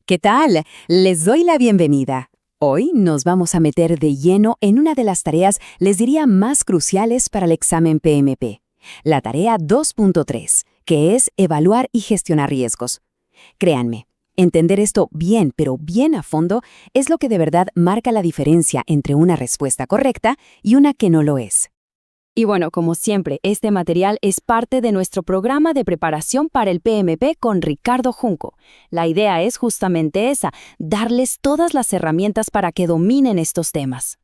¿Qué tal? Les doy la bienvenida. Hoy nos vamos a meter de lleno en una de las tareas, les diría, más cruciales para el examen PMP. La tarea 2.3, que es evaluar y gestionar riesgos. Créanme, entender esto bien, pero bien a fondo, es lo que de verdad marca la diferencia entre una respuesta correcta y una que no lo es. Y bueno, como siempre, este material es parte de nuestro programa de preparación para el PMP con Ricardo Junco. La idea es justamente esa, darles todas las herramientas para que dominen estos temas.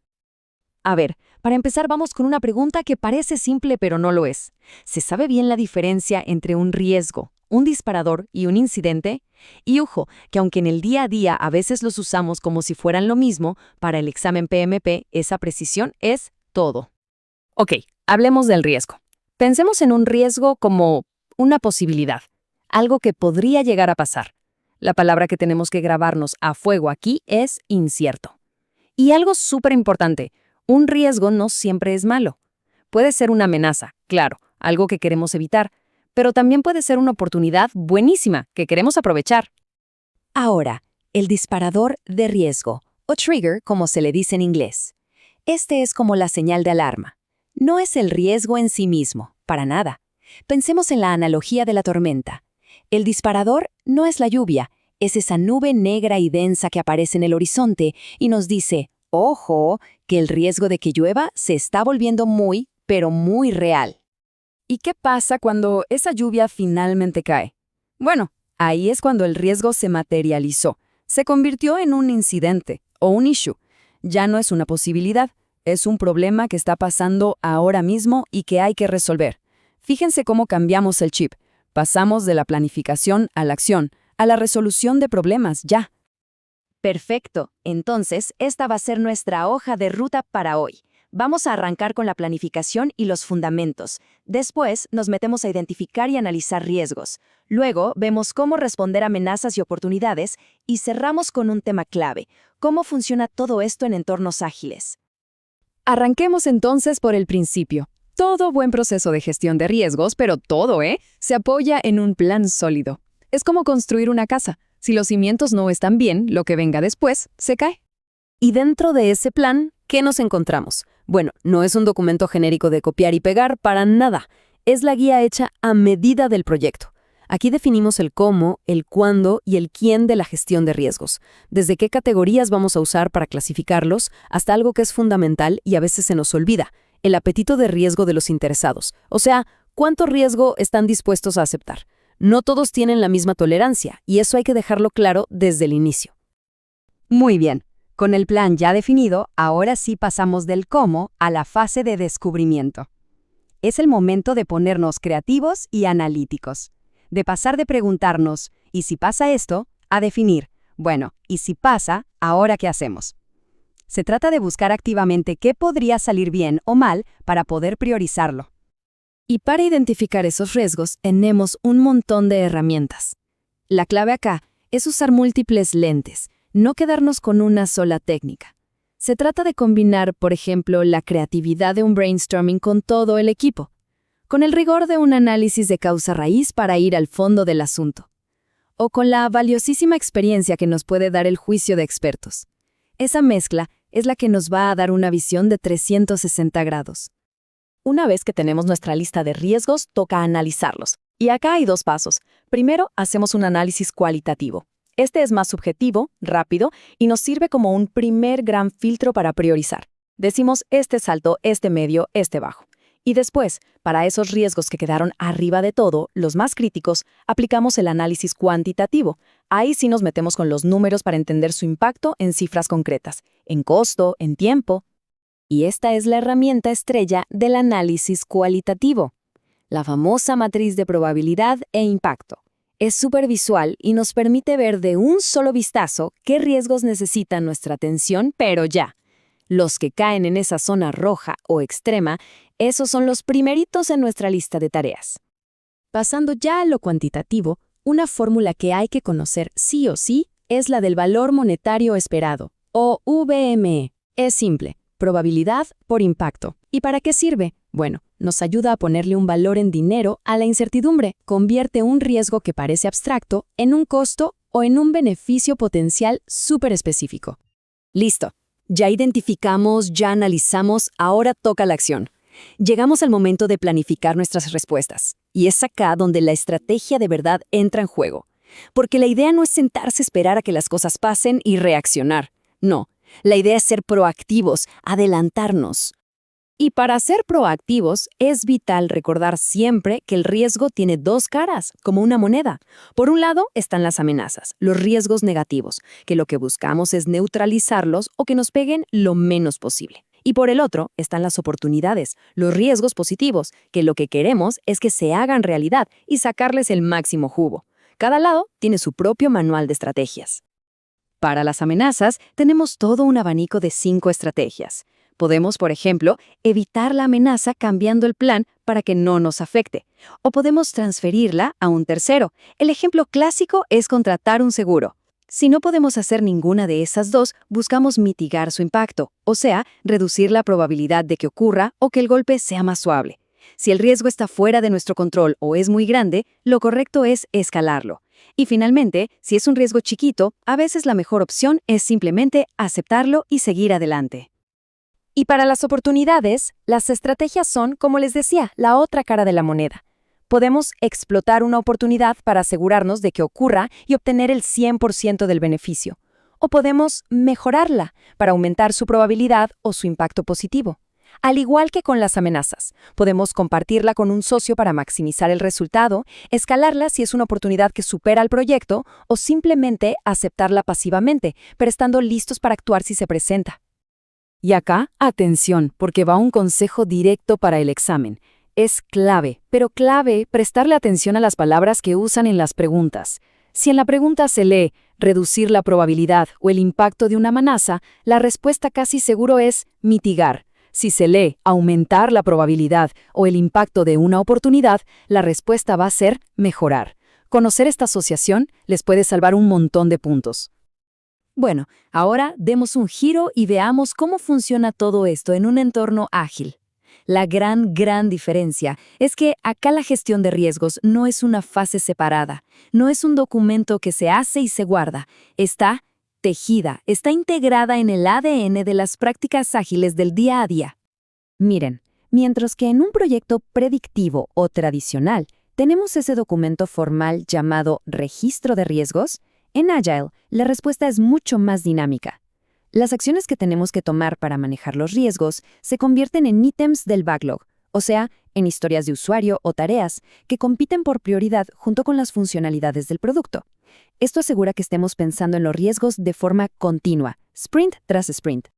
A ver, para empezar vamos con una pregunta que parece simple pero no lo es. ¿Se sabe bien la diferencia entre un riesgo, un disparador y un incidente? Y ojo, que aunque en el día a día a veces los usamos como si fueran lo mismo, para el examen PMP esa precisión es todo. Ok, hablemos del riesgo. Pensemos en un riesgo como una posibilidad, algo que podría llegar a pasar. La palabra que tenemos que grabarnos a fuego aquí es incierto. Y algo súper importante, un riesgo no siempre es malo. Puede ser una amenaza, claro, algo que queremos evitar, pero también puede ser una oportunidad buenísima que queremos aprovechar. Ahora, el disparador de riesgo, o trigger como se le dice en inglés. Este es como la señal de alarma. No es el riesgo en sí mismo, para nada. Pensemos en la analogía de la tormenta. El disparador no es la lluvia, es esa nube negra y densa que aparece en el horizonte y nos dice, ¡ojo!, que el riesgo de que llueva se está volviendo muy, pero muy real. ¿Y qué pasa cuando esa lluvia finalmente cae? Bueno, ahí es cuando el riesgo se materializó, se convirtió en un incidente o un issue. Ya no es una posibilidad. Es un problema que está pasando ahora mismo y que hay que resolver. Fíjense cómo cambiamos el chip. Pasamos de la planificación a la acción, a la resolución de problemas ya. Perfecto. Entonces, esta va a ser nuestra hoja de ruta para hoy. Vamos a arrancar con la planificación y los fundamentos. Después, nos metemos a identificar y analizar riesgos. Luego, vemos cómo responder a amenazas y oportunidades y cerramos con un tema clave: cómo funciona todo esto en entornos ágiles. Arranquemos entonces por el principio. Todo buen proceso de gestión de riesgos, pero todo, se apoya en un plan sólido. Es como construir una casa. Si los cimientos no están bien, lo que venga después se cae. Y dentro de ese plan, ¿qué nos encontramos? Bueno, no es un documento genérico de copiar y pegar para nada. Es la guía hecha a medida del proyecto. Aquí definimos el cómo, el cuándo y el quién de la gestión de riesgos. Desde qué categorías vamos a usar para clasificarlos, hasta algo que es fundamental y a veces se nos olvida, el apetito de riesgo de los interesados. O sea, ¿cuánto riesgo están dispuestos a aceptar? No todos tienen la misma tolerancia, y eso hay que dejarlo claro desde el inicio. Muy bien. Con el plan ya definido, ahora sí pasamos del cómo a la fase de descubrimiento. Es el momento de ponernos creativos y analíticos. De pasar de preguntarnos, ¿y si pasa esto?, a definir, bueno, ¿y si pasa, ahora qué hacemos? Se trata de buscar activamente qué podría salir bien o mal para poder priorizarlo. Y para identificar esos riesgos, tenemos un montón de herramientas. La clave acá es usar múltiples lentes, no quedarnos con una sola técnica. Se trata de combinar, por ejemplo, la creatividad de un brainstorming con todo el equipo, con el rigor de un análisis de causa-raíz para ir al fondo del asunto, o con la valiosísima experiencia que nos puede dar el juicio de expertos. Esa mezcla es la que nos va a dar una visión de 360 grados. Una vez que tenemos nuestra lista de riesgos, toca analizarlos. Y acá hay dos pasos. Primero, hacemos un análisis cualitativo. Este es más subjetivo, rápido, y nos sirve como un primer gran filtro para priorizar. Decimos este es alto, este medio, este bajo. Y después, para esos riesgos que quedaron arriba de todo, los más críticos, aplicamos el análisis cuantitativo. Ahí sí nos metemos con los números para entender su impacto en cifras concretas, en costo, en tiempo. Y esta es la herramienta estrella del análisis cualitativo, la famosa matriz de probabilidad e impacto. Es súper visual y nos permite ver de un solo vistazo qué riesgos necesitan nuestra atención, pero ya. Los que caen en esa zona roja o extrema, esos son los primeritos en nuestra lista de tareas. Pasando ya a lo cuantitativo, una fórmula que hay que conocer sí o sí es la del valor monetario esperado, o VME. Es simple, probabilidad por impacto. ¿Y para qué sirve? Bueno, nos ayuda a ponerle un valor en dinero a la incertidumbre, convierte un riesgo que parece abstracto en un costo o en un beneficio potencial súper específico. Listo. Ya identificamos, ya analizamos, ahora toca la acción. Llegamos al momento de planificar nuestras respuestas. Y es acá donde la estrategia de verdad entra en juego. Porque la idea no es sentarse a esperar a que las cosas pasen y reaccionar. No, la idea es ser proactivos, adelantarnos. Y para ser proactivos, es vital recordar siempre que el riesgo tiene dos caras, como una moneda. Por un lado están las amenazas, los riesgos negativos, que lo que buscamos es neutralizarlos o que nos peguen lo menos posible. Y por el otro están las oportunidades, los riesgos positivos, que lo que queremos es que se hagan realidad y sacarles el máximo jugo. Cada lado tiene su propio manual de estrategias. Para las amenazas, tenemos todo un abanico de 5 estrategias. Podemos, por ejemplo, evitar la amenaza cambiando el plan para que no nos afecte. O podemos transferirla a un tercero. El ejemplo clásico es contratar un seguro. Si no podemos hacer ninguna de esas dos, buscamos mitigar su impacto, o sea, reducir la probabilidad de que ocurra o que el golpe sea más suave. Si el riesgo está fuera de nuestro control o es muy grande, lo correcto es escalarlo. Y finalmente, si es un riesgo chiquito, a veces la mejor opción es simplemente aceptarlo y seguir adelante. Y para las oportunidades, las estrategias son, como les decía, la otra cara de la moneda. Podemos explotar una oportunidad para asegurarnos de que ocurra y obtener el 100% del beneficio. O podemos mejorarla para aumentar su probabilidad o su impacto positivo. Al igual que con las amenazas, podemos compartirla con un socio para maximizar el resultado, escalarla si es una oportunidad que supera al proyecto o simplemente aceptarla pasivamente, pero estando listos para actuar si se presenta. Y acá, atención, porque va un consejo directo para el examen. Es clave, pero clave, prestarle atención a las palabras que usan en las preguntas. Si en la pregunta se lee reducir la probabilidad o el impacto de una amenaza, la respuesta casi seguro es mitigar. Si se lee aumentar la probabilidad o el impacto de una oportunidad, la respuesta va a ser mejorar. Conocer esta asociación les puede salvar un montón de puntos. Bueno, ahora demos un giro y veamos cómo funciona todo esto en un entorno ágil. La gran diferencia es que acá la gestión de riesgos no es una fase separada, no es un documento que se hace y se guarda, está tejida, está integrada en el ADN de las prácticas ágiles del día a día. Miren, mientras que en un proyecto predictivo o tradicional tenemos ese documento formal llamado registro de riesgos, en Agile, la respuesta es mucho más dinámica. Las acciones que tenemos que tomar para manejar los riesgos se convierten en ítems del backlog, o sea, en historias de usuario o tareas que compiten por prioridad junto con las funcionalidades del producto. Esto asegura que estemos pensando en los riesgos de forma continua, sprint tras sprint.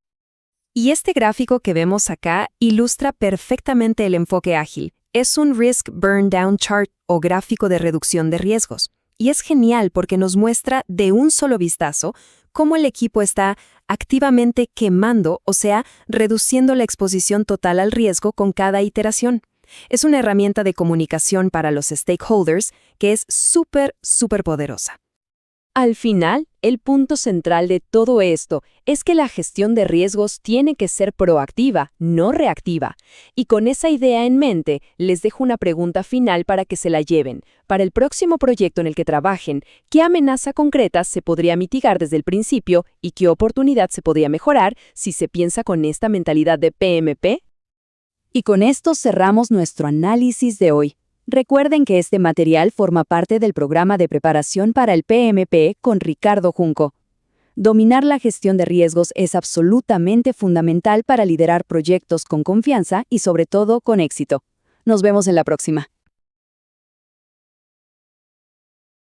Y este gráfico que vemos acá ilustra perfectamente el enfoque ágil. Es un Risk Burn Down Chart o gráfico de reducción de riesgos. Y es genial porque nos muestra de un solo vistazo cómo el equipo está activamente quemando, o sea, reduciendo la exposición total al riesgo con cada iteración. Es una herramienta de comunicación para los stakeholders que es súper poderosa. Al final, el punto central de todo esto es que la gestión de riesgos tiene que ser proactiva, no reactiva. Y con esa idea en mente, les dejo una pregunta final para que se la lleven. Para el próximo proyecto en el que trabajen, ¿qué amenaza concreta se podría mitigar desde el principio y qué oportunidad se podría mejorar si se piensa con esta mentalidad de PMP? Y con esto cerramos nuestro análisis de hoy. Recuerden que este material forma parte del programa de preparación para el PMP con Ricardo Junco. Dominar la gestión de riesgos es absolutamente fundamental para liderar proyectos con confianza y sobre todo con éxito. Nos vemos en la próxima.